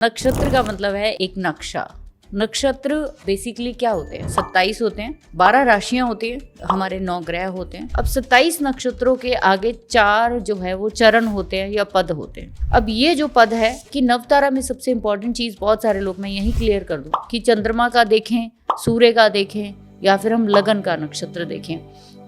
नक्षत्र का मतलब है एक नक्शा। नक्षत्र बेसिकली क्या होते हैं? 27 होते हैं, 12 राशियां होती हैं, हमारे 9 ग्रह होते हैं। अब 27 नक्षत्रों के आगे 4 जो है वो चरण होते हैं या पद होते हैं। अब ये जो पद है कि नवतारा में सबसे इंपॉर्टेंट चीज, बहुत सारे लोग, मैं यही क्लियर कर दूं कि चंद्रमा का देखें, सूर्य का देखें या फिर हम लगन का नक्षत्र देखें।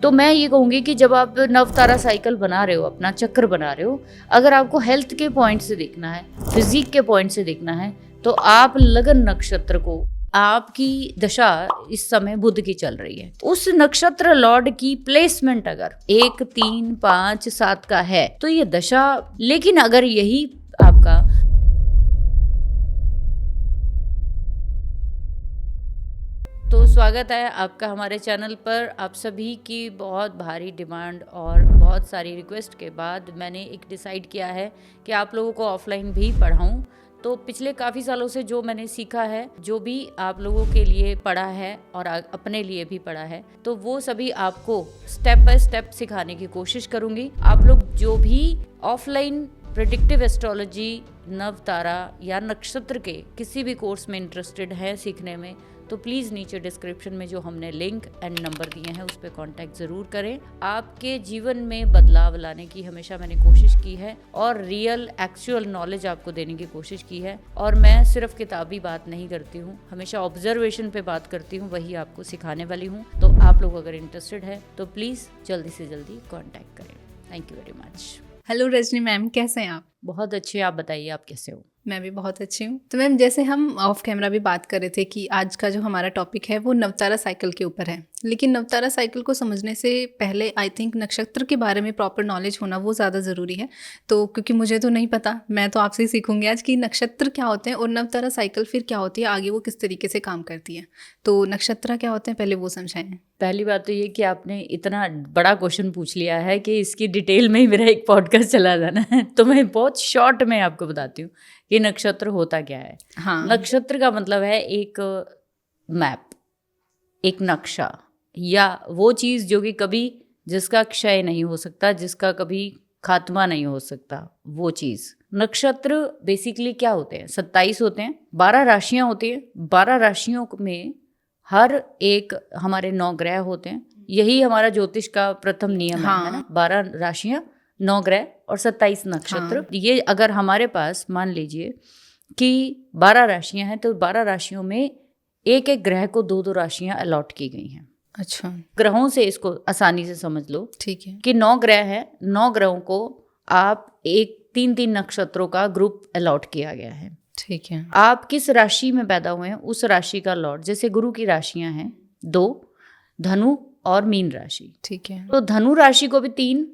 तो मैं ये कहूंगी कि जब आप नवतारा साइकिल बना रहे हो, अपना चक्र बना रहे हो, अगर आपको हेल्थ के पॉइंट से देखना है, फिजिक के पॉइंट से देखना है, तो आप लगन नक्षत्र को, आपकी दशा इस समय बुध की चल रही है, उस नक्षत्र लॉर्ड की प्लेसमेंट अगर 1, 3, 5, 7 का है तो ये दशा, लेकिन अगर यही आपका तो स्वागत है आपका हमारे चैनल पर। आप सभी की बहुत भारी डिमांड और बहुत सारी रिक्वेस्ट के बाद मैंने एक डिसाइड किया है कि आप लोगों को ऑफलाइन भी पढ़ाऊं। तो पिछले काफ़ी सालों से जो मैंने सीखा है, जो भी आप लोगों के लिए पढ़ा है और अपने लिए भी पढ़ा है, तो वो सभी आपको स्टेप बाय स्टेप सिखाने की कोशिश करूंगी। आप लोग जो भी ऑफलाइन प्रेडिक्टिव एस्ट्रोलॉजी, नवतारा या नक्षत्र के किसी भी कोर्स में इंटरेस्टेड है सीखने में, तो प्लीज़ नीचे डिस्क्रिप्शन में जो हमने लिंक एंड नंबर दिए हैं उस पर कॉन्टैक्ट ज़रूर करें। आपके जीवन में बदलाव लाने की हमेशा मैंने कोशिश की है और रियल एक्चुअल नॉलेज आपको देने की कोशिश की है। और मैं सिर्फ किताबी बात नहीं करती हूँ, हमेशा ऑब्जर्वेशन पे बात करती हूँ, वही आपको सिखाने वाली हूँ। तो आप लोग अगर इंटरेस्टेड है तो प्लीज़ जल्दी से जल्दी कॉन्टैक्ट करें। Thank you very much. Hello Rajni ma'am, कैसे हैं आप? बहुत अच्छे, आप बताइए आप कैसे हो? मैं भी बहुत अच्छी हूँ। तो मैम, जैसे हम ऑफ कैमरा भी बात कर रहे थे कि आज का जो हमारा टॉपिक है वो नवतारा साइकिल के ऊपर है, लेकिन नवतारा साइकिल को समझने से पहले आई थिंक नक्षत्र के बारे में प्रॉपर नॉलेज होना वो ज़्यादा ज़रूरी है। तो क्योंकि मुझे तो नहीं पता, मैं तो आपसे ही सीखूंगी आज कि नक्षत्र क्या होते हैं और नवतारा साइकिल फिर क्या होती है, आगे वो किस तरीके से काम करती है। तो नक्षत्र क्या होते हैं, पहले वो समझाएं। पहली बात तो ये कि आपने इतना बड़ा क्वेश्चन पूछ लिया है कि इसकी डिटेल में ही मेरा एक पॉडकास्ट चला जाना है। तो मैं बहुत शॉर्ट में आपको बताती हूँ कि नक्षत्र होता क्या है। हाँ, नक्षत्र का मतलब है एक मैप, एक नक्शा, या वो चीज़ जो कि कभी, जिसका क्षय नहीं हो सकता, जिसका कभी खात्मा नहीं हो सकता, वो चीज़। नक्षत्र बेसिकली क्या होते हैं? 27 होते हैं, 12 राशियाँ होती हैं, 12 राशियों में हर एक हमारे 9 ग्रह होते हैं। यही हमारा ज्योतिष का प्रथम नियम है ना? 12 राशियां, 9 ग्रह और 27 नक्षत्र। हाँ। ये अगर हमारे पास मान लीजिए कि 12 राशियां हैं तो 12 राशियों में एक एक ग्रह को 2-2 राशियां अलॉट की गई हैं। अच्छा, ग्रहों से इसको आसानी से समझ लो। ठीक है कि 9 ग्रह हैं, 9 ग्रहों को आप एक 3-3 नक्षत्रों का ग्रुप अलॉट किया गया है। ठीक है। आप किस राशि में पैदा हुए हैं उस राशि का लॉर्ड, जैसे गुरु की राशियां हैं 2, धनु और मीन राशि। ठीक है। तो धनु राशि को भी 3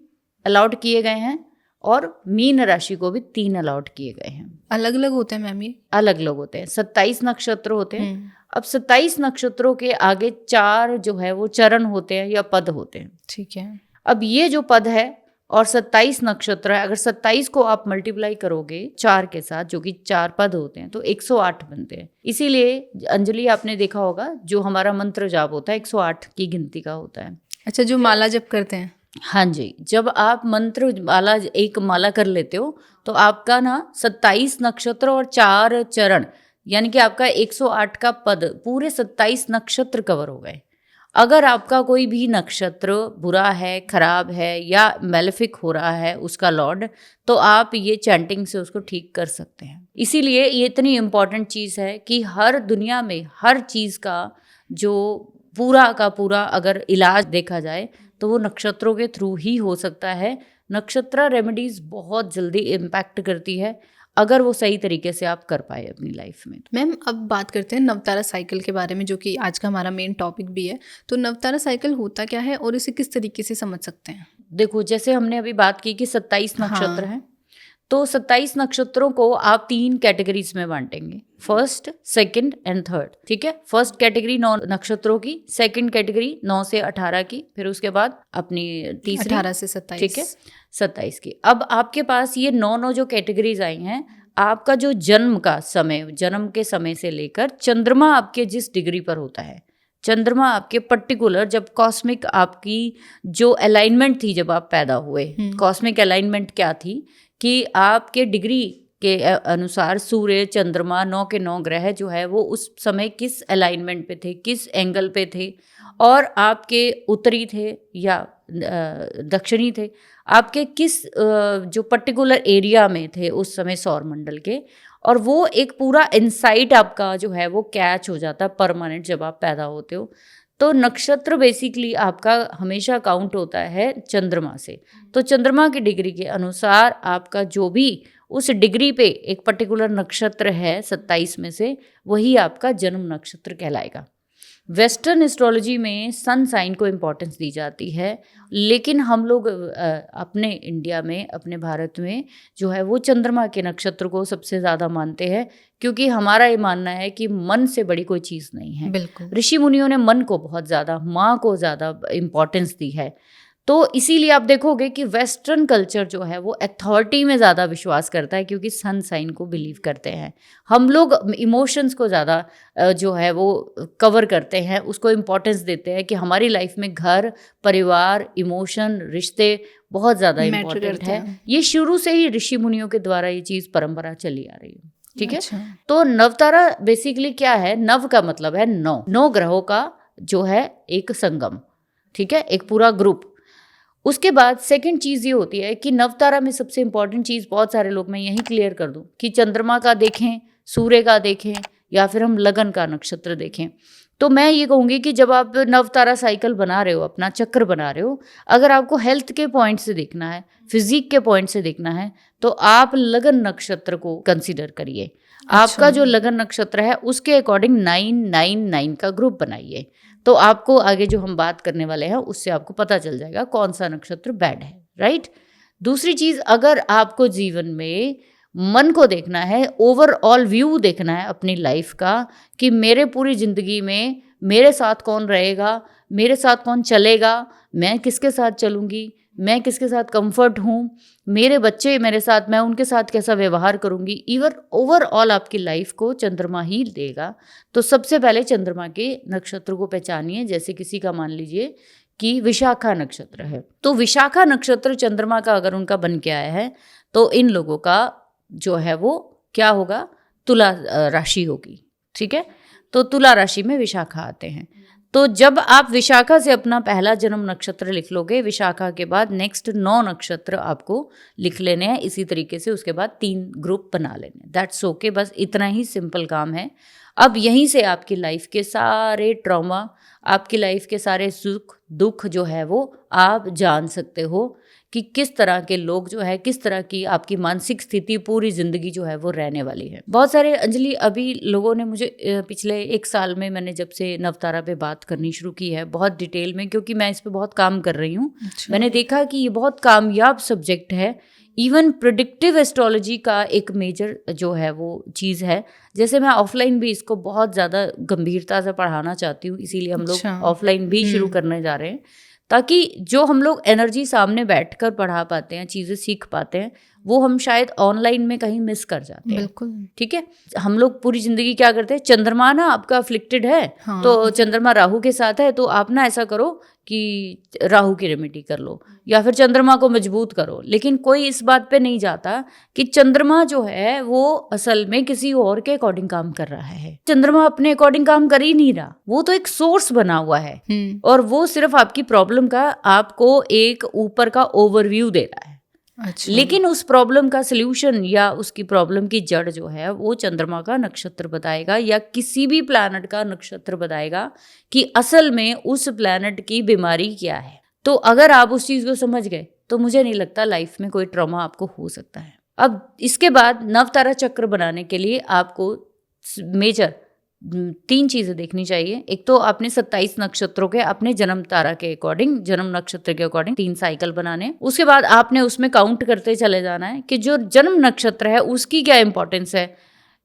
अलॉट किए गए हैं और मीन राशि को भी 3 अलॉट किए गए हैं। अलग अलग होते हैं मैम ये? अलग अलग होते हैं। 27 नक्षत्र होते हैं। अब 27 नक्षत्रों के आगे 4 जो है वो चरण होते हैं या पद होते हैं। ठीक है। अब ये जो पद है और 27 नक्षत्र है, अगर 27 को आप मल्टीप्लाई करोगे 4 के साथ, जो कि 4 पद होते हैं, तो 108 बनते हैं। इसीलिए अंजलि, आपने देखा होगा जो हमारा मंत्र जाप होता है 108 की गिनती का होता है। अच्छा, जो माला जप करते हैं? हाँ जी, जब आप मंत्र माला, एक माला कर लेते हो तो आपका ना 27 नक्षत्र और 4 चरण, यानी कि आपका 108 का पद, पूरे 27 नक्षत्र कवर हो गए। अगर आपका कोई भी नक्षत्र बुरा है, खराब है या मेलेफिक हो रहा है उसका लॉर्ड, तो आप ये चैंटिंग से उसको ठीक कर सकते हैं। इसीलिए ये इतनी इम्पॉर्टेंट चीज़ है कि हर दुनिया में हर चीज़ का जो पूरा का पूरा अगर इलाज देखा जाए तो वो नक्षत्रों के थ्रू ही हो सकता है। नक्षत्र रेमेडीज़ बहुत जल्दी इम्पैक्ट करती है अगर वो सही तरीके से आप कर पाए अपनी लाइफ में। मैम, अब बात करते हैं नवतारा साइकिल के बारे में, जो कि आज का हमारा मेन टॉपिक भी है। तो नवतारा साइकिल होता क्या है और इसे किस तरीके से समझ सकते हैं? देखो, जैसे हमने अभी बात की कि 27 नक्षत्र हैं, तो 27 नक्षत्रों को आप 3 कैटेगरीज में बांटेंगे, फर्स्ट, सेकंड एंड थर्ड। ठीक है, फर्स्ट कैटेगरी 9 नक्षत्रों की, सेकंड कैटेगरी 9 से 18 की, फिर उसके बाद अपनी तीसरी 18 से 27। ठीक है, 27 की। अब आपके पास ये 9 जो कैटेगरीज आई हैं, आपका जो जन्म का समय, जन्म के समय से लेकर चंद्रमा आपके जिस डिग्री पर होता है, चंद्रमा आपके पर्टिकुलर, जब कॉस्मिक आपकी जो अलाइनमेंट थी, जब आप पैदा हुए, कॉस्मिक अलाइनमेंट क्या थी कि आपके डिग्री के अनुसार सूर्य, चंद्रमा, 9 के 9 ग्रह जो है वो उस समय किस अलाइनमेंट पे थे, किस एंगल पे थे, और आपके उत्तरी थे या दक्षिणी थे, आपके किस जो पर्टिकुलर एरिया में थे उस समय सौर मंडल के, और वो एक पूरा इंसाइट आपका जो है वो कैच हो जाता है परमानेंट जब आप पैदा होते हो। तो नक्षत्र बेसिकली आपका हमेशा काउंट होता है चंद्रमा से। तो चंद्रमा की डिग्री के अनुसार आपका जो भी उस डिग्री पे एक पर्टिकुलर नक्षत्र है 27 में से, वही आपका जन्म नक्षत्र कहलाएगा। वेस्टर्न एस्ट्रोलॉजी में सन साइन को इम्पोर्टेंस दी जाती है, लेकिन हम लोग अपने इंडिया में, अपने भारत में जो है वो चंद्रमा के नक्षत्र को सबसे ज़्यादा मानते हैं, क्योंकि हमारा ये मानना है कि मन से बड़ी कोई चीज़ नहीं है। बिल्कुल। ऋषि मुनियों ने मन को बहुत ज़्यादा, माँ को ज़्यादा इम्पोर्टेंस दी है। तो इसीलिए आप देखोगे कि वेस्टर्न कल्चर जो है वो अथॉरिटी में ज़्यादा विश्वास करता है, क्योंकि सन साइन को बिलीव करते हैं। हम लोग इमोशंस को ज़्यादा जो है वो कवर करते हैं, उसको इम्पोर्टेंस देते हैं कि हमारी लाइफ में घर, परिवार, इमोशन, रिश्ते बहुत ज़्यादा इम्पोर्टेंट है। ये शुरू से ही ऋषि मुनियों के द्वारा ये चीज़ परंपरा चली आ रही है। ठीक है। अच्छा। तो नवतारा बेसिकली क्या है? नव का मतलब है 9, 9 ग्रहों का जो है एक संगम। ठीक है, एक पूरा ग्रुप। उसके बाद सेकंड चीज़ ये होती है कि नवतारा में सबसे इंपॉर्टेंट चीज़, बहुत सारे लोग, मैं यहीं क्लियर कर दूं कि चंद्रमा का देखें, सूर्य का देखें, या फिर हम लगन का नक्षत्र देखें। तो मैं ये कहूँगी कि जब आप नवतारा साइकिल बना रहे हो, अपना चक्र बना रहे हो, अगर आपको हेल्थ के पॉइंट से देखना है, फिजिक के पॉइंट से देखना है, तो आप लगन नक्षत्र को कंसिडर करिए। आपका जो लगन नक्षत्र है उसके अकॉर्डिंग 999 का ग्रुप बनाइए। तो आपको आगे जो हम बात करने वाले हैं उससे आपको पता चल जाएगा कौन सा नक्षत्र बैड है, राइट। दूसरी चीज़, अगर आपको जीवन में मन को देखना है, ओवरऑल व्यू देखना है अपनी लाइफ का, कि मेरे पूरी ज़िंदगी में मेरे साथ कौन रहेगा, मेरे साथ कौन चलेगा, मैं किसके साथ चलूँगी, मैं किसके साथ कंफर्ट हूँ, मेरे बच्चे मेरे साथ, मैं उनके साथ कैसा व्यवहार करूँगी, इवन ओवरऑल आपकी लाइफ को चंद्रमा ही देगा। तो सबसे पहले चंद्रमा के नक्षत्र को पहचानिए। जैसे किसी का मान लीजिए कि विशाखा नक्षत्र है, तो विशाखा नक्षत्र चंद्रमा का अगर उनका बन के आया है, तो इन लोगों का जो है वो क्या होगा? तुला राशि होगी। ठीक है, तो तुला राशि में विशाखा आते हैं। तो जब आप विशाखा से अपना पहला जन्म नक्षत्र लिख लोगे, विशाखा के बाद नेक्स्ट 9 नक्षत्र आपको लिख लेने हैं इसी तरीके से। उसके बाद 3 ग्रुप बना लेने, दैट्स ओके। बस इतना ही सिंपल काम है। अब यहीं से आपकी लाइफ के सारे ट्रॉमा, आपकी लाइफ के सारे सुख दुख जो है वो आप जान सकते हो कि किस तरह के लोग जो है, किस तरह की आपकी मानसिक स्थिति पूरी ज़िंदगी जो है वो रहने वाली है। बहुत सारे अंजलि अभी लोगों ने मुझे पिछले 1 साल में, मैंने जब से नवतारा पे बात करनी शुरू की है बहुत डिटेल में, क्योंकि मैं इस पे बहुत काम कर रही हूँ। अच्छा। मैंने देखा कि ये बहुत कामयाब सब्जेक्ट है। इवन प्रिडिक्टिव एस्ट्रोलॉजी का एक मेजर जो है वो चीज़ है। जैसे मैं ऑफलाइन भी इसको बहुत ज़्यादा गंभीरता से पढ़ाना चाहती हूँ, इसीलिए हम लोग ऑफलाइन भी शुरू करने जा रहे हैं, ताकि जो हम लोग एनर्जी सामने बैठकर पढ़ा पाते हैं, चीज़ें सीख पाते हैं, वो हम शायद ऑनलाइन में कहीं मिस कर जाते हैं। बिल्कुल। ठीक है, हम लोग पूरी ज़िंदगी क्या करते हैं, चंद्रमा ना आपका अफ्लिक्टेड है, हाँ। तो चंद्रमा राहु के साथ है, तो आप ना ऐसा करो कि राहु की रेमेडी कर लो या फिर चंद्रमा को मजबूत करो। लेकिन कोई इस बात पे नहीं जाता कि चंद्रमा जो है वो असल में किसी और के अकॉर्डिंग काम कर रहा है। चंद्रमा अपने अकॉर्डिंग काम कर ही नहीं रहा, वो तो एक सोर्स बना हुआ है, और वो सिर्फ आपकी प्रॉब्लम का आपको एक ऊपर का ओवरव्यू दे रहा है। अच्छा। लेकिन उस प्रॉब्लम का सल्यूशन या उसकी प्रॉब्लम की जड़ जो है वो चंद्रमा का नक्षत्र बताएगा, या किसी भी प्लैनेट का नक्षत्र बताएगा कि असल में उस प्लैनेट की बीमारी क्या है। तो अगर आप उस चीज़ को समझ गए तो मुझे नहीं लगता लाइफ में कोई ट्रॉमा आपको हो सकता है। अब इसके बाद नवतारा चक्र बनाने के लिए आपको मेजर 3 चीज़ें देखनी चाहिए। एक तो आपने 27 नक्षत्रों के अपने जन्म तारा के अकॉर्डिंग, जन्म नक्षत्र के अकॉर्डिंग 3 साइकिल बनाने। उसके बाद आपने उसमें काउंट करते चले जाना है कि जो जन्म नक्षत्र है उसकी क्या इंपॉर्टेंस है।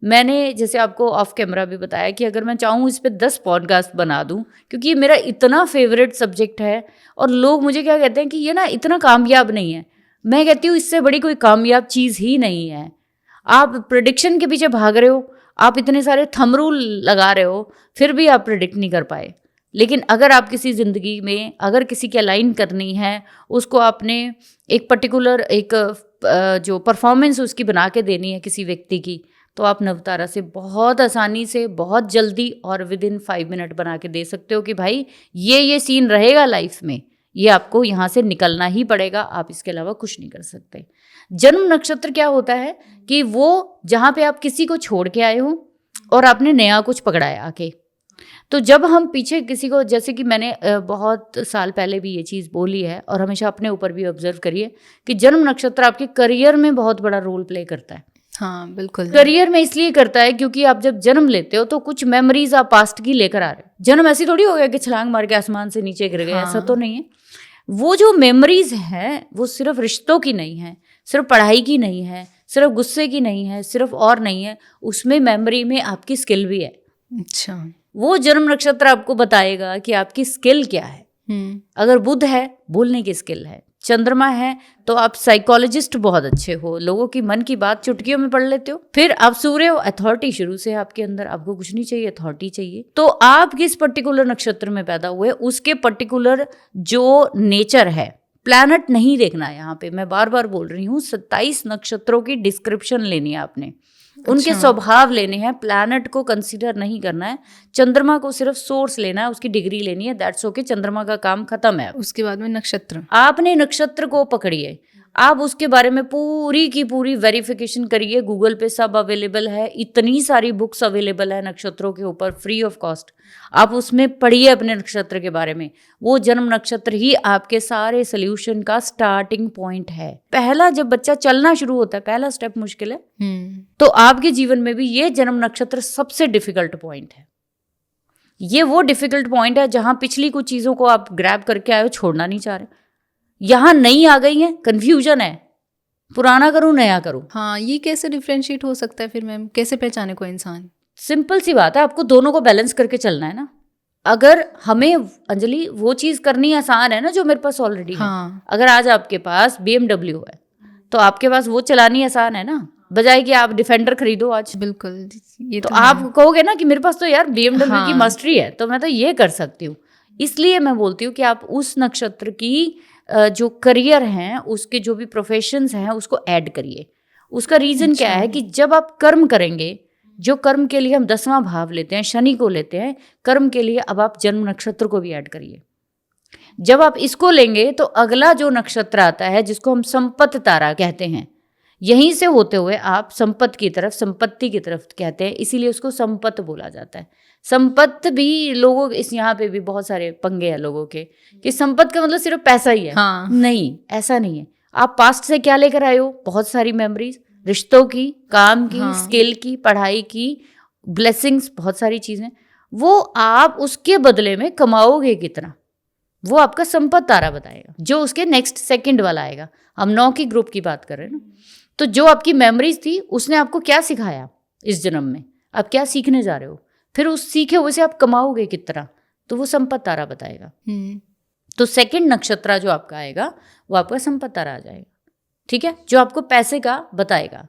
मैंने जैसे आपको ऑफ कैमरा भी बताया कि अगर मैं चाहूँ इस पर 10 पॉडकास्ट बना दूँ, क्योंकि ये मेरा इतना फेवरेट सब्जेक्ट है। और लोग मुझे क्या कहते हैं कि ये ना इतना कामयाब नहीं है। मैं कहती हूँ इससे बड़ी कोई कामयाब चीज़ ही नहीं है। आप प्रेडिक्शन के पीछे भाग रहे हो, आप इतने सारे थंब रूल लगा रहे हो, फिर भी आप प्रेडिक्ट नहीं कर पाए। लेकिन अगर आप किसी ज़िंदगी में अगर किसी की अलाइन करनी है, उसको आपने एक पर्टिकुलर एक जो परफॉर्मेंस उसकी बना के देनी है किसी व्यक्ति की, तो आप नवतारा से बहुत आसानी से, बहुत जल्दी और विद इन 5 मिनट बना के दे सकते हो कि भाई ये सीन रहेगा लाइफ में, ये आपको यहाँ से निकलना ही पड़ेगा, आप इसके अलावा कुछ नहीं कर सकते। जन्म नक्षत्र क्या होता है कि वो जहाँ पे आप किसी को छोड़ के आए हो और आपने नया कुछ पकड़ाया आके, तो जब हम पीछे किसी को, जैसे कि मैंने बहुत साल पहले भी ये चीज़ बोली है और हमेशा अपने ऊपर भी ऑब्जर्व करिए कि जन्म नक्षत्र आपके करियर में बहुत बड़ा रोल प्ले करता है। हाँ बिल्कुल, करियर में इसलिए करता है क्योंकि आप जब जन्म लेते हो तो कुछ मेमोरीज आप पास्ट की लेकर आ रहे हो। जन्म ऐसी थोड़ी हो गया कि छलांग मार के आसमान से नीचे गिर गए, ऐसा तो नहीं है। वो जो मेमोरीज हैं वो सिर्फ रिश्तों की नहीं है, सिर्फ पढ़ाई की नहीं है, सिर्फ गुस्से की नहीं है, सिर्फ और नहीं है, उसमें मेमोरी में आपकी स्किल भी है। अच्छा, वो जन्म नक्षत्र आपको बताएगा कि आपकी स्किल क्या है। अगर बुध है, बोलने की स्किल है। चंद्रमा है तो आप साइकोलॉजिस्ट बहुत अच्छे हो, लोगों की मन की बात चुटकियों में पढ़ लेते हो। फिर आप सूर्य हो, अथॉरिटी शुरू से आपके अंदर, आपको कुछ नहीं चाहिए, अथॉरिटी चाहिए। तो आप किस पर्टिकुलर नक्षत्र में पैदा हुए, उसके पर्टिकुलर जो नेचर है, प्लैनेट नहीं देखना है यहाँ पे, मैं बार बार बोल रही हूँ, 27 नक्षत्रों की डिस्क्रिप्शन लेनी है आपने, उनके स्वभाव लेने हैं, प्लैनेट को कंसीडर नहीं करना है। चंद्रमा को सिर्फ सोर्स लेना है, उसकी डिग्री लेनी है, दैट्स ओके, चंद्रमा का काम खत्म है। उसके बाद में नक्षत्र, आपने नक्षत्र को पकड़िए, आप उसके बारे में पूरी की पूरी वेरिफिकेशन करिए, गूगल पे सब अवेलेबल है, इतनी सारी बुक्स अवेलेबल है नक्षत्रों के ऊपर फ्री ऑफ कॉस्ट, आप उसमें पढ़िए अपने नक्षत्र के बारे में। वो जन्म नक्षत्र ही आपके सारे सोल्यूशन का स्टार्टिंग पॉइंट है। पहला जब बच्चा चलना शुरू होता है, पहला स्टेप मुश्किल है, तो आपके जीवन में भी ये जन्म नक्षत्र सबसे डिफिकल्ट पॉइंट है। ये वो डिफिकल्ट पॉइंट है जहां पिछली कुछ चीजों को आप ग्रैब करके आए हो, छोड़ना नहीं चाह रहे, यहाँ नई आ गई है, कंफ्यूजन है, पुराना करूं नया करूं। हाँ, ये कैसे डिफरेंशिएट हो सकता है फिर मैम, कैसे पहचाने कोई इंसान? सिंपल सी बात है, आपको दोनों को बैलेंस करके चलना है ना। अगर हमें अंजलि वो चीज करनी आसान है ना जो मेरे पास ऑलरेडी है। अगर आज आपके पास BMW है तो आपके पास वो चलानी आसान है ना, बजाय कि आप डिफेंडर खरीदो आज। बिल्कुल, ये तो आप कहोगे ना कि मेरे पास तो यार BMW की मास्टरी है, तो मैं तो ये कर सकती हूँ। इसलिए मैं बोलती हूँ कि आप उस नक्षत्र की जो करियर हैं, उसके जो भी प्रोफेशंस हैं, उसको ऐड करिए। उसका रीज़न क्या है कि जब आप कर्म करेंगे, जो कर्म के लिए हम 10वां भाव लेते हैं, शनि को लेते हैं कर्म के लिए, अब आप जन्म नक्षत्र को भी ऐड करिए। जब आप इसको लेंगे तो अगला जो नक्षत्र आता है, जिसको हम संपत्ति तारा कहते हैं, यहीं से होते हुए आप संपत्ति की तरफ कहते हैं, इसीलिए उसको संपत्ति बोला जाता है। संपत्ति भी लोगों, इस यहाँ पे भी बहुत सारे पंगे हैं लोगों के कि संपत्ति का मतलब सिर्फ पैसा ही है। नहीं, ऐसा नहीं है। आप पास्ट से क्या लेकर आए हो, बहुत सारी मेमोरीज, रिश्तों की, काम की, स्किल की, पढ़ाई की, ब्लेसिंग्स, बहुत सारी चीजें, वो आप उसके बदले में कमाओगे कितना, वो आपका संपत्ति तारा बताएगा, जो उसके नेक्स्ट सेकंड वाला आएगा। हम 9 की ग्रुप की बात कर रहे हैं ना, तो जो आपकी मेमोरीज थी उसने आपको क्या सिखाया इस जन्म में, आप क्या सीखने जा रहे हो, फिर उस सीखे हुए से आप कमाओगे कितना, तो वो संपत्ति तारा बताएगा। तो सेकंड नक्षत्र जो आपका आएगा वो आपका संपत्ति तारा आ जाएगा, ठीक है, जो आपको पैसे का बताएगा।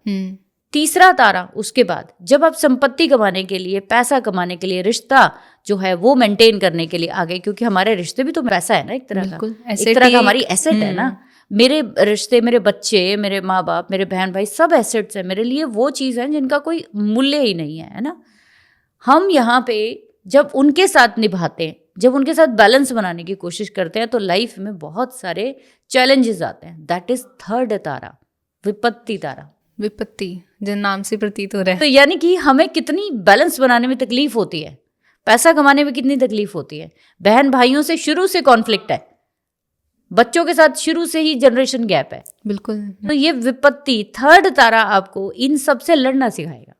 तीसरा तारा उसके बाद, जब आप संपत्ति कमाने के लिए, पैसा कमाने के लिए, रिश्ता जो है वो मेंटेन करने के लिए आ गए, क्योंकि हमारे रिश्ते भी तो पैसा है ना, एक तरह का, एक तरह का हमारी एसेट है ना। मेरे रिश्ते, मेरे बच्चे, मेरे माँ बाप, मेरे बहन भाई, सब एसेट्स हैं मेरे लिए, वो चीज़ है जिनका कोई मूल्य ही नहीं है ना। हम यहाँ पे जब उनके साथ निभाते हैं, जब उनके साथ बैलेंस बनाने की कोशिश करते हैं, तो लाइफ में बहुत सारे चैलेंजेस आते हैं। दैट इज थर्ड तारा, विपत्ति तारा। विपत्ति जो नाम से प्रतीत हो रहा है, तो यानी कि हमें कितनी बैलेंस बनाने में तकलीफ होती है, पैसा कमाने में कितनी तकलीफ होती है, बहन भाइयों से शुरू से कॉन्फ्लिक्ट है, बच्चों के साथ शुरू से ही जनरेशन गैप है। बिल्कुल। तो ये विपत्ति थर्ड तारा आपको इन सब से लड़ना सिखाएगा।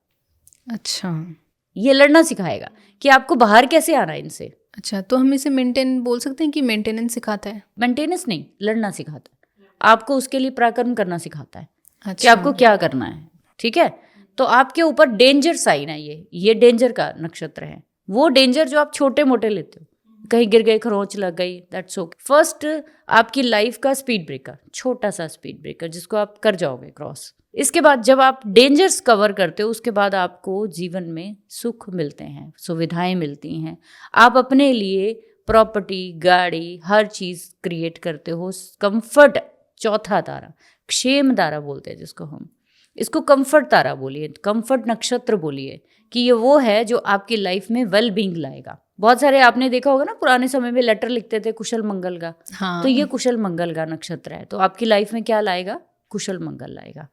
अच्छा, ये लड़ना सिखाएगा कि आपको बाहर कैसे आना है इनसे। अच्छा, तो हम इसे मेंटेन बोल सकते हैं कि मेंटेनेंस सिखाता है? मेंटेनेंस नहीं, लड़ना सिखाता है आपको, उसके लिए पराक्रम करना सिखाता है। अच्छा। कि आपको क्या करना है, ठीक है। तो आपके ऊपर डेंजर साइन है, ये डेंजर का नक्षत्र है। वो डेंजर जो आप छोटे मोटे लेते हो, कहीं गिर गए, खरोंच लग गई, दैट्स ओके। फर्स्ट आपकी लाइफ का स्पीड ब्रेकर, छोटा सा स्पीड ब्रेकर जिसको आप कर जाओगे क्रॉस। इसके बाद जब आप डेंजर्स कवर करते हो, उसके बाद आपको जीवन में सुख मिलते हैं, सुविधाएं मिलती हैं, आप अपने लिए प्रॉपर्टी, गाड़ी, हर चीज़ क्रिएट करते हो। कंफर्ट, चौथा तारा, क्षेम तारा बोलते हैं जिसको हम, इसको कंफर्ट तारा बोलिए, कंफर्ट नक्षत्र बोलिए, कि ये वो है जो आपकी लाइफ में वेल बींग लाएगा। बहुत सारे आपने देखा होगा ना, पुराने समय में लेटर लिखते थे कुशल मंगल का। हाँ। तो ये कुशल मंगल का नक्षत्र है, तो आपकी लाइफ में क्या लाएगा? कुशल मंगल लाएगा।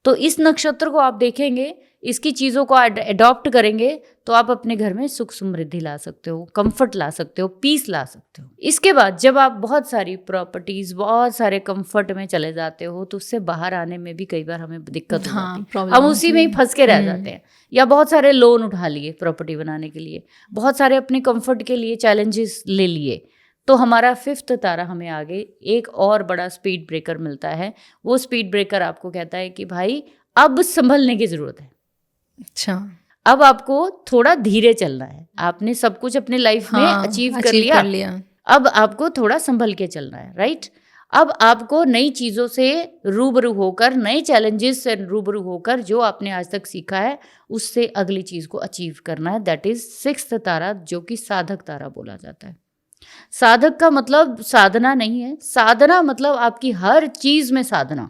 तो इस नक्षत्र को आप देखेंगे, इसकी चीज़ों को अडॉप्ट करेंगे तो आप अपने घर में सुख समृद्धि ला सकते हो, कंफर्ट ला सकते हो, पीस ला सकते हो। इसके बाद जब आप बहुत सारी प्रॉपर्टीज, बहुत सारे कंफर्ट में चले जाते हो तो उससे बाहर आने में भी कई बार हमें दिक्कत हो जाती है। हम उसी में ही फंस के रह जाते हैं, या बहुत सारे लोन उठा लिए प्रॉपर्टी बनाने के लिए, बहुत सारे अपने कंफर्ट के लिए चैलेंजेस ले लिए। तो हमारा 5th तारा हमें आगे एक और बड़ा स्पीड ब्रेकर मिलता है। वो स्पीड ब्रेकर आपको कहता है कि भाई अब संभलने की जरूरत है। अच्छा, अब आपको थोड़ा धीरे चलना है। आपने सब कुछ अपने लाइफ में अचीव कर लिया, अब आपको थोड़ा संभल के चलना है, राइट। अब आपको नई चीज़ों से रूबरू होकर, नए चैलेंजेस से रूबरू होकर जो आपने आज तक सीखा है उससे अगली चीज़ को अचीव करना है। दैट इज 6th तारा, जो कि साधक तारा बोला जाता है। साधक का मतलब साधना नहीं है, साधना मतलब आपकी हर चीज में साधना,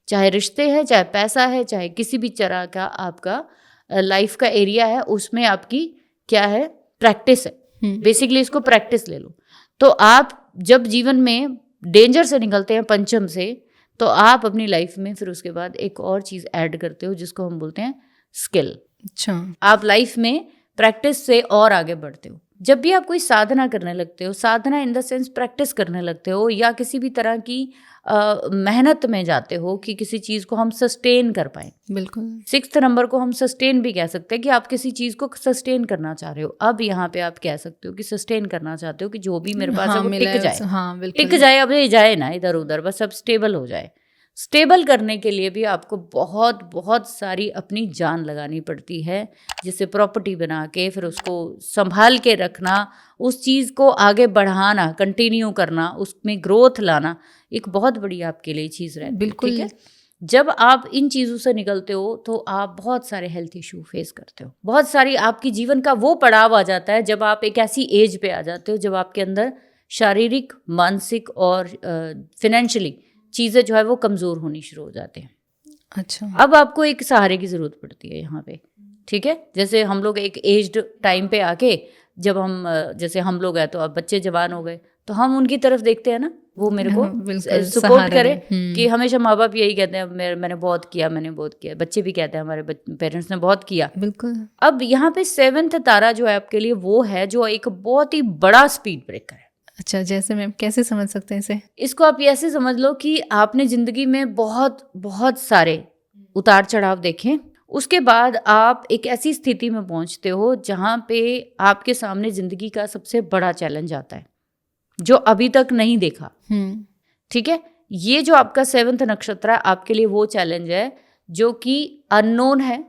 चाहे रिश्ते हैं, चाहे पैसा है, चाहे किसी भी तरह का आपका लाइफ का एरिया है, उसमें आपकी क्या है? प्रैक्टिस है। बेसिकली इसको प्रैक्टिस ले लो। तो आप जब जीवन में डेंजर से निकलते हैं, पंचम से, तो आप अपनी लाइफ में फिर उसके बाद एक और चीज ऐड करते हो जिसको हम बोलते हैं स्किल। अच्छा, आप लाइफ में प्रैक्टिस से और आगे बढ़ते हो। जब भी आप कोई साधना करने लगते हो, साधना इन द सेंस प्रैक्टिस करने लगते हो, या किसी भी तरह की मेहनत में जाते हो कि किसी चीज़ को हम सस्टेन कर पाए। बिल्कुल, 6th नंबर को हम सस्टेन भी कह सकते हैं कि आप किसी चीज़ को सस्टेन करना चाह रहे हो। अब यहाँ पे आप कह सकते हो कि सस्टेन करना चाहते हो कि जो भी मेरे पास है वो टिक जाए, टिक जाए, अब ये जाए ना इधर उधर, बस अब स्टेबल हो जाए। स्टेबल करने के लिए भी आपको बहुत बहुत सारी अपनी जान लगानी पड़ती है, जैसे प्रॉपर्टी बना के फिर उसको संभाल के रखना, उस चीज़ को आगे बढ़ाना, कंटिन्यू करना, उसमें ग्रोथ लाना एक बहुत बड़ी आपके लिए चीज़ रहती है। बिल्कुल, ठीक है। जब आप इन चीज़ों से निकलते हो तो आप बहुत सारे हेल्थ इशू फेस करते हो। बहुत सारी आपकी जीवन का वो पड़ाव आ जाता है जब आप एक ऐसी एज पे आ जाते हो जब आपके अंदर शारीरिक, मानसिक और फिनेंशियली चीज़ें जो है वो कमज़ोर होनी शुरू हो जाते हैं। अच्छा, अब आपको एक सहारे की ज़रूरत पड़ती है यहाँ पे, ठीक है। जैसे हम लोग एक एज्ड टाइम पे आके, जब हम जैसे हम लोग हैं तो अब बच्चे जवान हो गए, तो हम उनकी तरफ देखते हैं ना, वो मेरे को सपोर्ट करे, कि हमेशा माँ बाप यही कहते हैं मैंने बहुत किया, मैंने बहुत किया। बच्चे भी कहते हैं हमारे पेरेंट्स ने बहुत किया। बिल्कुल। अब यहाँ पे 7th तारा जो है आपके लिए वो है जो एक बहुत ही बड़ा स्पीड ब्रेकर है। अच्छा, जैसे मैम कैसे समझ सकते हैं इसे? इसको आप ऐसे समझ लो कि आपने ज़िंदगी में बहुत बहुत सारे उतार चढ़ाव देखे, उसके बाद आप एक ऐसी स्थिति में पहुंचते हो जहाँ पे आपके सामने ज़िंदगी का सबसे बड़ा चैलेंज आता है जो अभी तक नहीं देखा। ठीक है, ये जो आपका 7th नक्षत्र है आपके लिए वो चैलेंज है जो कि अननोन है।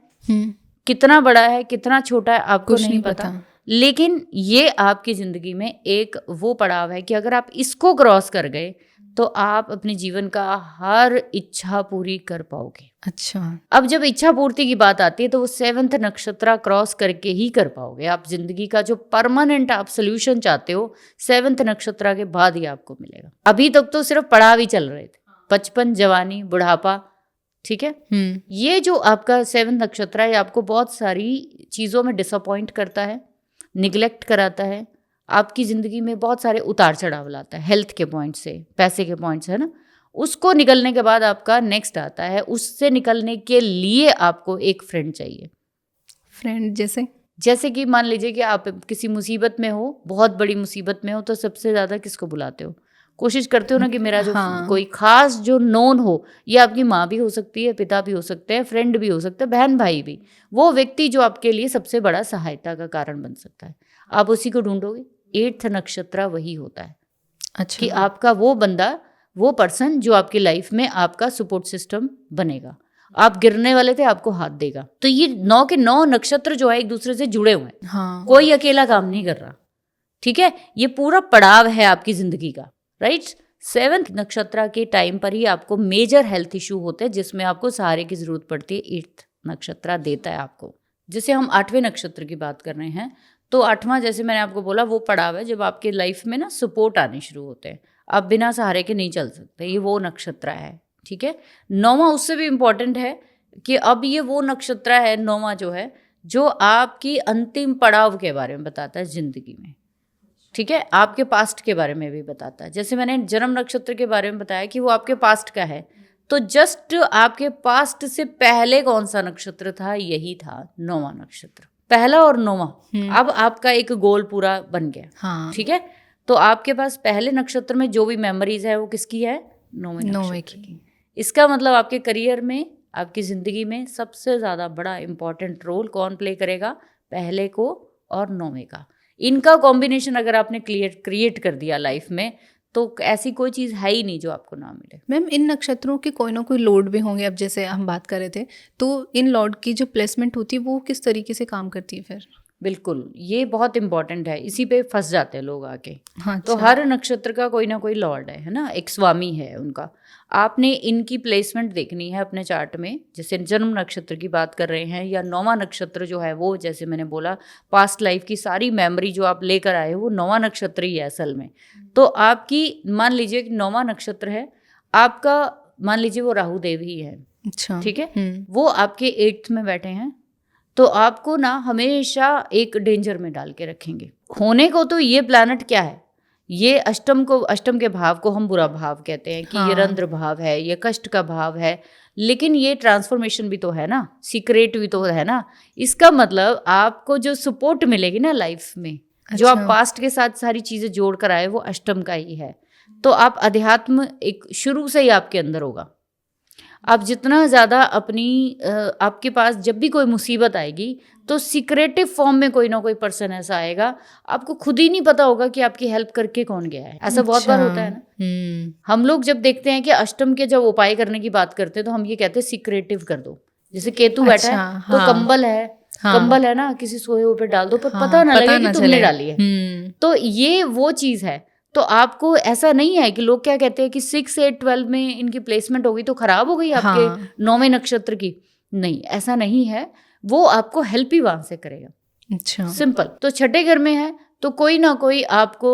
कितना बड़ा है, कितना छोटा है, आपको नहीं पता। लेकिन ये आपकी ज़िंदगी में एक वो पड़ाव है कि अगर आप इसको क्रॉस कर गए तो आप अपने जीवन का हर इच्छा पूरी कर पाओगे। अच्छा, अब जब इच्छा पूर्ति की बात आती है तो वो 7th नक्षत्र क्रॉस करके ही कर पाओगे। आप जिंदगी का जो परमानेंट आप सोल्यूशन चाहते हो 7th नक्षत्र के बाद ही आपको मिलेगा। अभी तक तो सिर्फ पड़ाव ही चल रहे थे, बचपन, जवानी, बुढ़ापा, ठीक है। ये जो आपका 7th नक्षत्र है आपको बहुत सारी चीज़ों में डिसअपॉइंट करता है, निगलेक्ट कराता है, आपकी ज़िंदगी में बहुत सारे उतार चढ़ाव लाता है, हेल्थ के पॉइंट से, पैसे के पॉइंट से, है ना। उसको निकलने के बाद आपका नेक्स्ट आता है, उससे निकलने के लिए आपको एक फ्रेंड चाहिए। फ्रेंड जैसे कि मान लीजिए कि आप किसी मुसीबत में हो, बहुत बड़ी मुसीबत में हो, तो सबसे ज़्यादा किसको बुलाते हो? कोशिश करते हो ना कि मेरा जो कोई खास जो नोन हो, ये आपकी माँ भी हो सकती है, पिता भी हो सकते हैं, फ्रेंड भी हो सकते हैं, बहन भाई भी, वो व्यक्ति जो आपके लिए सबसे बड़ा सहायता का कारण बन सकता है, आप उसी को ढूंढोगे। 8th नक्षत्र वही होता है। अच्छा, कि आपका वो बंदा, वो पर्सन जो आपकी लाइफ में आपका सपोर्ट सिस्टम बनेगा। आप गिरने वाले थे, आपको हाथ देगा। तो ये 9 के 9 नक्षत्र जो है एक दूसरे से जुड़े हुए हैं। हाँ। कोई अकेला काम नहीं कर रहा, ठीक है। ये पूरा पड़ाव है आपकी जिंदगी का, राइट। 7th नक्षत्र के टाइम पर ही आपको मेजर हेल्थ इशू होते हैं जिसमें आपको सहारे की जरूरत पड़ती है। 8th नक्षत्र देता है आपको। जैसे हम 8वें नक्षत्र की बात कर रहे हैं तो 8वां जैसे मैंने आपको बोला वो पड़ाव है जब आपके लाइफ में ना सपोर्ट आने शुरू होते हैं, आप बिना सहारे के नहीं चल सकते, ये वो नक्षत्र है, ठीक है। 9वां उससे भी इम्पोर्टेंट है कि अब ये वो नक्षत्र है 9वां जो है, जो आपकी अंतिम पड़ाव के बारे में बताता है जिंदगी में, ठीक है, आपके पास्ट के बारे में भी बताता है। जैसे मैंने जन्म नक्षत्र के बारे में बताया कि वो आपके पास्ट का है, तो जस्ट आपके पास्ट से पहले कौन सा नक्षत्र था, यही था 9वां नक्षत्र, पहला और 9वां। अब आपका एक गोल पूरा बन गया, हाँ, ठीक है। तो आपके पास पहले नक्षत्र में जो भी मेमोरीज है वो किसकी है, 9वें नक्षत्र की। इसका मतलब आपके करियर में, आपकी जिंदगी में सबसे ज्यादा बड़ा इंपॉर्टेंट रोल कौन प्ले करेगा, पहले को और 9वें का। इनका कॉम्बिनेशन अगर आपने क्रिएट कर दिया लाइफ में, तो ऐसी कोई चीज़ है ही नहीं जो आपको ना मिले। मैम इन नक्षत्रों के कोई ना कोई लॉर्ड भी होंगे, अब जैसे हम बात कर रहे थे, तो इन लॉर्ड की जो प्लेसमेंट होती है वो किस तरीके से काम करती है फिर? बिल्कुल, ये बहुत इंपॉर्टेंट है, इसी पे फंस जाते हैं लोग आके। हाँ, तो अच्छा। हर नक्षत्र का कोई ना कोई लॉर्ड है ना, एक स्वामी है उनका। आपने इनकी प्लेसमेंट देखनी है अपने चार्ट में, जैसे जन्म नक्षत्र की बात कर रहे हैं, या 9वां नक्षत्र जो है वो, जैसे मैंने बोला पास्ट लाइफ की सारी मेमोरी जो आप लेकर आए हो वो 9वां नक्षत्र ही है असल में। तो आपकी मान लीजिए कि 9वां नक्षत्र है आपका, मान लीजिए वो राहु देव ही है, अच्छा, ठीक है, वो आपके 8th में बैठे हैं, तो आपको ना हमेशा एक डेंजर में डाल के रखेंगे। होने को तो ये प्लैनेट क्या है, ये अष्टम के भाव को हम बुरा भाव कहते हैं कि ये रंध्र भाव है, ये कष्ट का भाव है, लेकिन ये ट्रांसफॉर्मेशन भी तो है ना, सीक्रेट भी तो है ना। इसका मतलब आपको जो सपोर्ट मिलेगी ना लाइफ में, जो आप पास्ट के साथ सारी चीजें जोड़ कर आए, वो अष्टम का ही है। तो आप अध्यात्म एक शुरू से ही आपके अंदर होगा। आप जितना ज़्यादा अपनी आपके पास जब भी कोई मुसीबत आएगी तो सीक्रेटिव फॉर्म में कोई ना कोई पर्सन ऐसा आएगा, आपको खुद ही नहीं पता होगा कि आपकी हेल्प करके कौन गया है। ऐसा बहुत बार होता है ना। हम लोग जब देखते हैं कि अष्टम के जब उपाय करने की बात करते हैं तो हम ये कहते हैं सीक्रेटिव कर दो। जैसे केतु बैठा है तो कंबल है, कंबल है ना, किसी सोए हुए पे डाल दो पर पता ना लगे कि तुमने डाली है। तो ये वो चीज़ है। तो आपको ऐसा नहीं है कि लोग क्या कहते हैं कि 6, 8, 12 में इनकी प्लेसमेंट हो गई तो खराब हो गई आपके 9वें नक्षत्र की। नहीं, ऐसा नहीं है, वो आपको हेल्प ही वहां से करेगा। अच्छा, सिंपल। तो छठे घर में है तो कोई ना कोई आपको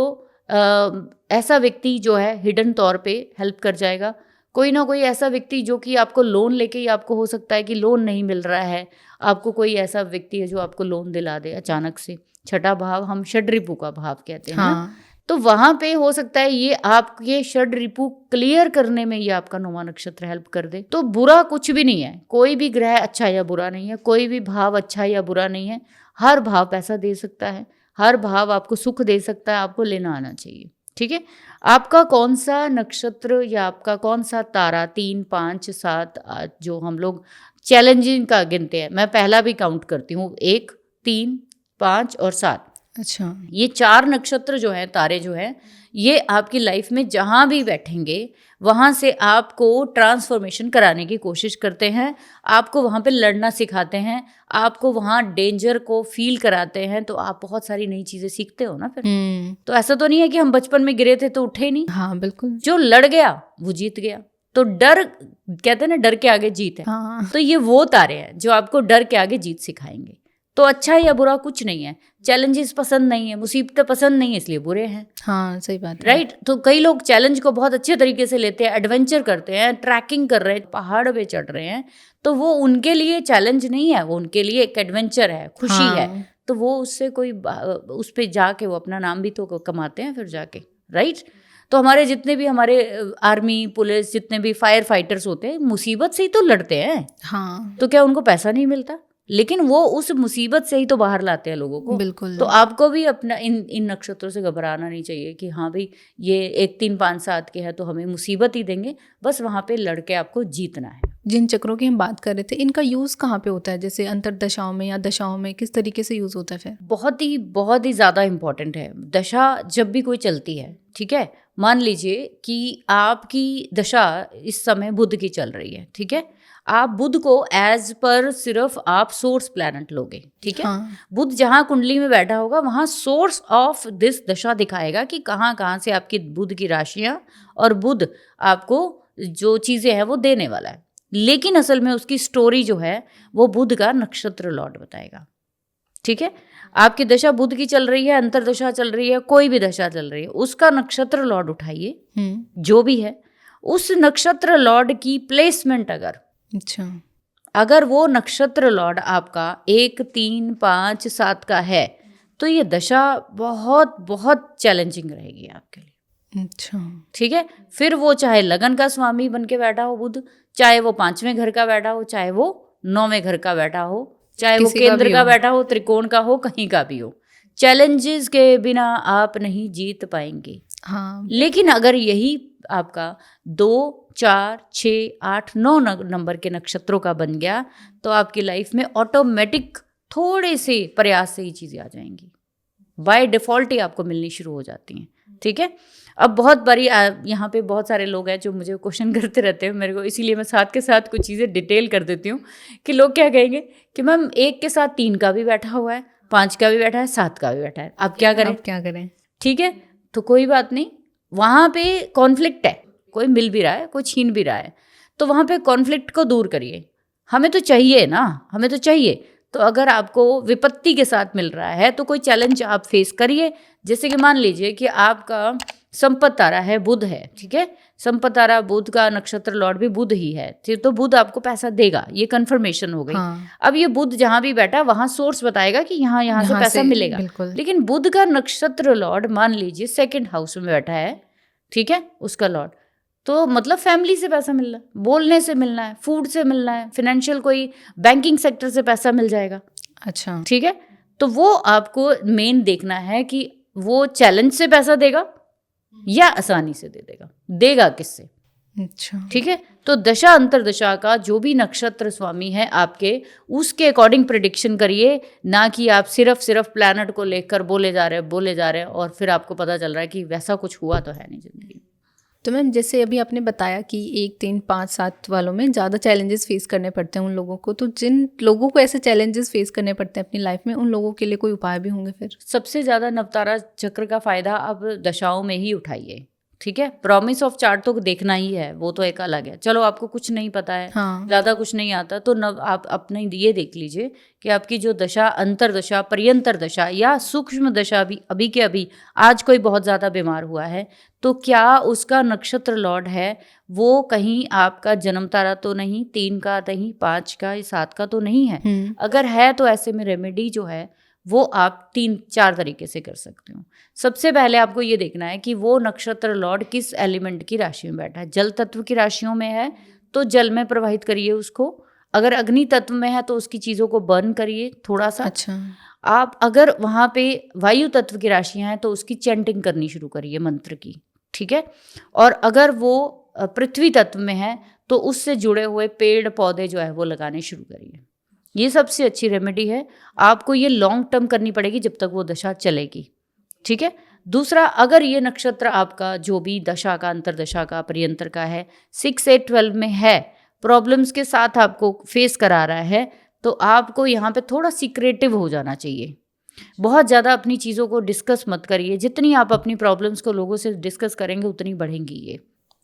ऐसा व्यक्ति जो है हिडन तौर पे हेल्प कर जाएगा। कोई ना कोई ऐसा व्यक्ति जो कि आपको लोन लेके ही, आपको हो सकता है कि लोन नहीं मिल रहा है, आपको कोई ऐसा व्यक्ति है जो आपको लोन दिला दे अचानक से। छठा भाव हम षड्रिपु का भाव कहते हैं ना? तो वहां पे हो सकता है ये आपके षड रिपु क्लियर करने में ये आपका 9वां नक्षत्र हेल्प कर दे। तो बुरा कुछ भी नहीं है, कोई भी ग्रह अच्छा या बुरा नहीं है, कोई भी भाव अच्छा या बुरा नहीं है। हर भाव पैसा दे सकता है, हर भाव आपको सुख दे सकता है, आपको लेना आना चाहिए, ठीक है। आपका कौन सा नक्षत्र या आपका कौन सा तारा 3, 5, 7 जो हम लोग चैलेंजिंग का गिनते हैं, मैं पहला भी काउंट करती हूँ, 1, 3, 5 और 7। अच्छा, ये 4 नक्षत्र जो है, तारे जो है, ये आपकी लाइफ में जहाँ भी बैठेंगे वहाँ से आपको ट्रांसफॉर्मेशन कराने की कोशिश करते हैं, आपको वहाँ पे लड़ना सिखाते हैं, आपको वहाँ डेंजर को फील कराते हैं। तो आप बहुत सारी नई चीज़ें सीखते हो ना फिर। तो ऐसा तो नहीं है कि हम बचपन में गिरे थे तो उठे ही नहीं। हाँ बिल्कुल, जो लड़ गया वो जीत गया। तो डर, कहते हैं ना डर के आगे जीत है। हाँ। तो ये वो तारे हैं जो आपको डर के आगे जीत सिखाएंगे। तो अच्छा या बुरा कुछ नहीं है, चैलेंजेस पसंद नहीं है, मुसीबतें पसंद नहीं है, इसलिए बुरे हैं। हाँ सही बात है, राइट। तो कई लोग चैलेंज को बहुत अच्छे तरीके से लेते हैं, एडवेंचर करते हैं, ट्रैकिंग कर रहे हैं, पहाड़ पे चढ़ रहे हैं, तो वो उनके लिए चैलेंज नहीं है, वो उनके लिए एक एडवेंचर है, खुशी है। तो वो उससे कोई उस पर जाके वो अपना नाम भी तो कमाते हैं फिर जाके, राइट। तो हमारे जितने भी हमारे आर्मी पुलिस जितने भी फायर फाइटर्स होते हैं, मुसीबत से ही तो लड़ते हैं। हाँ, तो क्या उनको पैसा नहीं मिलता? लेकिन वो उस मुसीबत से ही तो बाहर लाते हैं लोगों को। बिल्कुल। तो आपको भी अपना इन नक्षत्रों से घबराना नहीं चाहिए कि हाँ भाई ये 1, 3, 5, 7 के हैं तो हमें मुसीबत ही देंगे, बस वहाँ पे लड़के आपको जीतना है। जिन चक्रों की हम बात कर रहे थे, इनका यूज़ कहाँ पे होता है, जैसे अंतरदशाओं में या दशाओं में, किस तरीके से यूज़ होता है फिर? बहुत ही ज़्यादा इम्पोर्टेंट है। दशा जब भी कोई चलती है, ठीक है, मान लीजिए कि आपकी दशा इस समय बुध की चल रही है, ठीक है, आप बुध को एज पर सिर्फ आप सोर्स प्लैनेट लोगे, ठीक है। हाँ। बुध जहाँ कुंडली में बैठा होगा वहाँ सोर्स ऑफ दिस दशा दिखाएगा कि कहाँ से आपकी बुध की राशियाँ और बुध आपको जो चीज़ें हैं वो देने वाला है। लेकिन असल में उसकी स्टोरी जो है वो बुध का नक्षत्र लॉर्ड बताएगा, ठीक है, आपकी दशा बुध की चल रही है, अंतरदशा चल रही है, कोई भी दशा चल रही है, उसका नक्षत्र लॉर्ड उठाइए जो भी है, उस नक्षत्र लॉर्ड की प्लेसमेंट अगर वो नक्षत्र लॉर्ड आपका 1, 3, 5, 7 का है तो ये दशा बहुत बहुत चैलेंजिंग रहेगी आपके लिए। अच्छा, ठीक है, फिर वो चाहे लगन का स्वामी बन के बैठा हो बुध, चाहे वो 5वें घर का बैठा हो, चाहे वो 9वें घर का बैठा हो, चाहे वो केंद्र का बैठा हो, त्रिकोण का हो, कहीं का भी हो, चैलेंजेस के बिना आप नहीं जीत पाएंगे। हाँ, लेकिन अगर यही आपका 2, 4, 6, 8, 9 नंबर के नक्षत्रों का बन गया तो आपकी लाइफ में ऑटोमेटिक थोड़े से प्रयास से ही चीज़ें आ जाएंगी, बाय डिफ़ॉल्ट ही आपको मिलनी शुरू हो जाती हैं। ठीक है, अब बहुत बारी यहाँ पे बहुत सारे लोग हैं जो मुझे क्वेश्चन करते रहते हैं मेरे को, इसीलिए मैं साथ के साथ कुछ चीज़ें डिटेल कर देती हूँ कि लोग क्या कहेंगे कि मैम 1 के साथ 3 का भी बैठा हुआ है, 5 का भी बैठा है, 7 का भी बैठा है, आप क्या करें? ठीक है, तो कोई बात नहीं, वहाँ पे कॉन्फ्लिक्ट है, कोई मिल भी रहा है, कोई छीन भी रहा है, तो वहाँ पे कॉन्फ्लिक्ट को दूर करिए। हमें तो चाहिए ना, हमें तो चाहिए। तो अगर आपको विपत्ति के साथ मिल रहा है तो कोई चैलेंज आप फेस करिए। जैसे कि मान लीजिए कि आपका संपत तारा है, बुध है, ठीक है, संपत तारा बुध का नक्षत्र लॉर्ड भी बुध ही है, तो बुध आपको पैसा देगा, ये कंफर्मेशन हो गई। हाँ। अब ये बुध जहाँ भी बैठा वहाँ सोर्स बताएगा कि यहाँ से पैसा मिलेगा, लेकिन बुध का नक्षत्र लॉर्ड मान लीजिए 2nd हाउस में बैठा है, ठीक है, उसका लॉर्ड, तो मतलब फैमिली से पैसा मिल रहा है, बोलने से मिलना है, फूड से मिलना है, फाइनेंशियल कोई बैंकिंग सेक्टर से पैसा मिल जाएगा। अच्छा, ठीक है, तो वो आपको मेन देखना है कि वो चैलेंज से पैसा देगा या आसानी से देगा किससे। अच्छा, ठीक है, तो दशा अंतरदशा का जो भी नक्षत्र स्वामी है आपके, उसके अकॉर्डिंग प्रेडिक्शन करिए, ना कि आप सिर्फ प्लैनेट को लेकर बोले जा रहे हैं और फिर आपको पता चल रहा है कि वैसा कुछ हुआ तो है नहीं जिंदगी। तो मैम जैसे अभी आपने बताया कि 1, 3, 5, 7 वालों में ज़्यादा चैलेंजेस फेस करने पड़ते हैं उन लोगों को, तो जिन लोगों को ऐसे चैलेंजेस फेस करने पड़ते हैं अपनी लाइफ में, उन लोगों के लिए कोई उपाय भी होंगे? फिर सबसे ज़्यादा नवतारा चक्र का फ़ायदा अब दशाओं में ही उठाइए। ठीक है, प्रॉमिस ऑफ चार्ट तो देखना ही है, वो तो एक अलग है। चलो आपको कुछ नहीं पता है, हाँ, ज़्यादा कुछ नहीं आता, तो आप अपने ये देख लीजिए कि आपकी जो दशा अंतरदशा, पर्यंतर दशा या सूक्ष्म दशा भी अभी के अभी आज कोई बहुत ज़्यादा बीमार हुआ है तो क्या उसका नक्षत्र लॉर्ड है वो कहीं आपका जन्म तारा तो नहीं, 3 का नहीं, 5 का, 7 का तो नहीं है। अगर है तो ऐसे में रेमेडी जो है वो आप 3-4 तरीके से कर सकते हो। सबसे पहले आपको ये देखना है कि वो नक्षत्र लॉर्ड किस एलिमेंट की राशि में बैठा है। जल तत्व की राशियों में है तो जल में प्रवाहित करिए उसको, अगर अग्नि तत्व में है तो उसकी चीज़ों को बर्न करिए थोड़ा सा। अच्छा, आप अगर वहाँ पे वायु तत्व की राशियाँ हैं तो उसकी चैंटिंग करनी शुरू करिए मंत्र की, ठीक है। और अगर वो पृथ्वी तत्व में है तो उससे जुड़े हुए पेड़ पौधे जो है वो लगाने शुरू करिए। ये सबसे अच्छी रेमेडी है। आपको ये लॉन्ग टर्म करनी पड़ेगी जब तक वो दशा चलेगी, ठीक है। दूसरा, अगर ये नक्षत्र आपका जो भी दशा का, अंतरदशा का, पर्यंतर का है, 6, 8, 12 में है, प्रॉब्लम्स के साथ आपको फेस करा रहा है, तो आपको यहाँ पे थोड़ा सीक्रेटिव हो जाना चाहिए। बहुत ज़्यादा अपनी चीज़ों को डिस्कस मत करिए। जितनी आप अपनी प्रॉब्लम्स को लोगों से डिस्कस करेंगे उतनी बढ़ेंगी ये।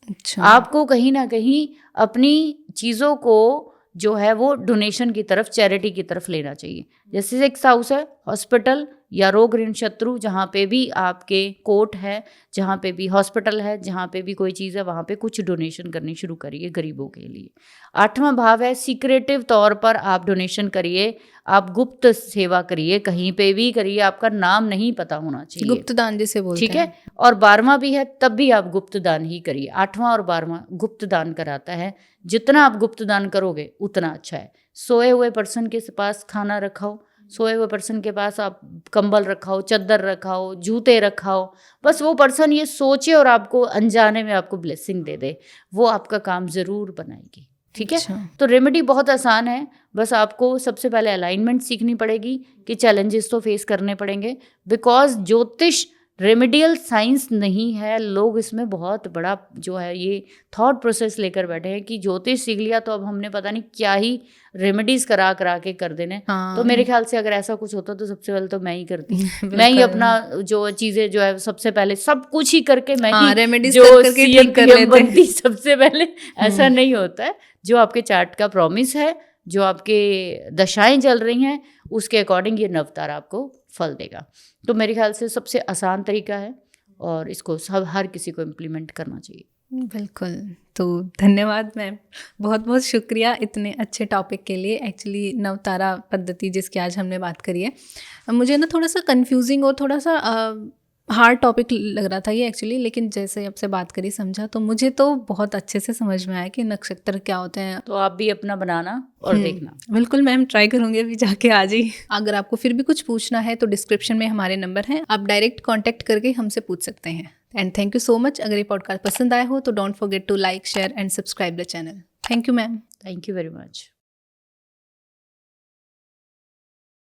अच्छा, आपको कहीं ना कहीं अपनी चीज़ों को जो है वो डोनेशन की तरफ, चैरिटी की तरफ लेना चाहिए। जैसे 6 हाउस है, हॉस्पिटल या रोग ऋण शत्रु, जहाँ पे भी आपके कोर्ट है, जहाँ पे भी हॉस्पिटल है, जहाँ पे भी कोई चीज़ है, वहाँ पे कुछ डोनेशन करनी शुरू करिए गरीबों के लिए। 8वां भाव है, सीक्रेटिव तौर पर आप डोनेशन करिए, आप गुप्त सेवा करिए, कहीं पे भी करिए, आपका नाम नहीं पता होना चाहिए, गुप्त दान जिसे बोलते हैं, ठीक है। और 12वां भी है तब भी आप गुप्त दान ही करिए। 8वां और 12वां गुप्त दान कराता है। जितना आप गुप्त दान करोगे उतना अच्छा है। सोए हुए पर्सन के पास खाना रखाओ, सोए हुए पर्सन के पास आप कंबल रखाओ, चद्दर रखाओ, जूते रखाओ, बस वो पर्सन ये सोचे और आपको अनजाने में आपको ब्लेसिंग दे दे, वो आपका काम ज़रूर बनाएगी, ठीक है। अच्छा। तो रेमेडी बहुत आसान है, बस आपको सबसे पहले अलाइनमेंट सीखनी पड़ेगी कि चैलेंजेस तो फेस करने पड़ेंगे, बिकॉज ज्योतिष रेमेडियल साइंस नहीं है। लोग इसमें बहुत बड़ा जो है ये थॉट प्रोसेस लेकर बैठे हैं कि ज्योतिष सीख लिया तो अब हमने पता नहीं क्या ही रेमेडीज करा के कर देने। हाँ। तो मेरे ख्याल से अगर ऐसा कुछ होता तो सबसे पहले तो मैं ही करती मैं ही अपना जो चीज़ें जो है सबसे पहले सब कुछ ही करके मैं ही रेमेडीज जो CM बनती सबसे पहले। ऐसा नहीं होता है। जो आपके चार्ट का प्रॉमिस है जो आपके दशाएं चल रही हैं उसके अकॉर्डिंग ये नवतारा आपको फल देगा। तो मेरे ख्याल से सबसे आसान तरीका है और इसको सब हर किसी को इम्प्लीमेंट करना चाहिए। बिल्कुल। तो धन्यवाद मैम, बहुत बहुत शुक्रिया इतने अच्छे टॉपिक के लिए। एक्चुअली नवतारा पद्धति जिसकी आज हमने बात करी है, मुझे ना थोड़ा सा कंफ्यूजिंग और थोड़ा सा हार्ड टॉपिक लग रहा था ये एक्चुअली, लेकिन जैसे आपसे बात करी समझा तो मुझे तो बहुत अच्छे से समझ में आया कि नक्षत्र क्या होते हैं। तो आप भी अपना बनाना और देखना। बिल्कुल मैम, ट्राई करूँगी अभी जाके आज ही। अगर आपको फिर भी कुछ पूछना है तो डिस्क्रिप्शन में हमारे नंबर हैं, आप डायरेक्ट कॉन्टैक्ट करके हमसे पूछ सकते हैं। And thank you so much. अगर ये पॉडकास्ट पसंद आया हो तो don't forget to like, share and subscribe the channel. Thank you ma'am. Thank you very much.